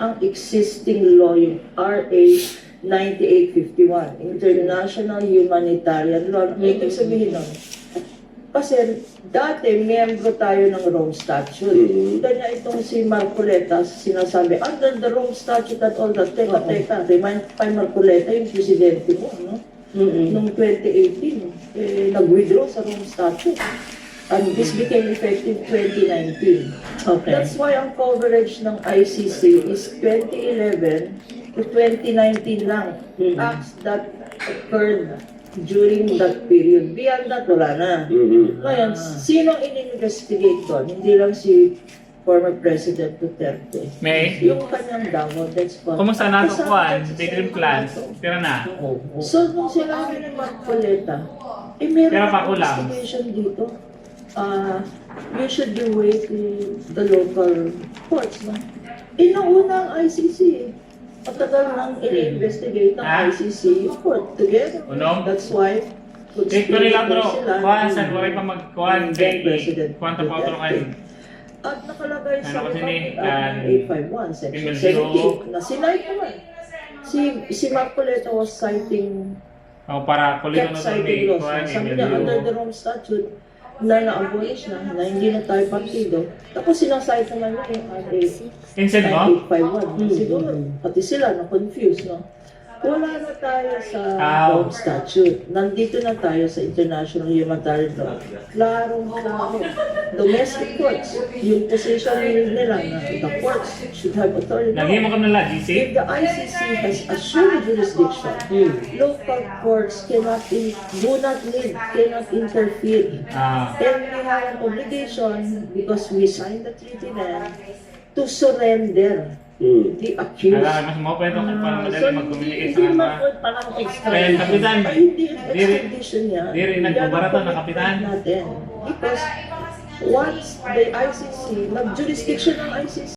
ang existing law, yung RA 9851, International Humanitarian Law. Ibig sabihin nun, kasi dati, miyembro tayo ng Rome Statute. Kanya itong si Marcoleta, sinasabi, under the Rome Statute at all that, teka, remind kay Marcoleta, yung presidente mo, no? Noong 2018, nag-withdraw sa Rome Statute. And this became effective 2019. Okay. That's why ang coverage ng ICC is 2011 to 2019 lang. Acts that occurred during that period. Beyond that, wala na. Ngayon, sino in-investigate doon? Hindi lang si former President Duterte. May? Yung kanyang download, that's what. Kumusta na ito kuhan? Daydream plans? Tira na. So, nung sinabi ni Marcoleta, meron Pero pa ng kulang. investigation dito. You should be waiting the local courts, no? Inuuna ang ICC. Matagal nang i-investigate ng ICC yung court together. Unom? That's why Take ko nila bro. Kuhan, saan ko rin pa magkuhan? President Kuhan ta pa otro kayo. At nakalagay sa Ano kasi ni, Republic Act 851, Section 17, na sinite naman. Si Marcoleta was citing, Para kulit kept na citing laws. kuhan. Sabi niya, under the Rome Statute, na na-abolish na hindi na tayo partido. Tapos sinasite naman niya yung RA Insend mo? 9851. Siguro, pati sila na-confuse, no? Wala na tayo sa Rome Statute. Nandito na tayo sa International Humanitarian Law. Klarong-klaro. Domestic courts, yung position nila na the courts should have authority. Lagi mo kami nila, GC? If the ICC has assumed jurisdiction, local courts do not need, cannot interfere. And we have an obligation, because we signed the treaty then, to surrender the accused. Alam, mas mo pwede kung paano madali mag-communicate Hindi sa man kanila. parang Kaya, extradition. Kapitan, Ay, hindi yung diri- extradition niya. diri nagbabarata na, Kapitan. Natin. Because once the ICC, nag-jurisdiction ng ICC,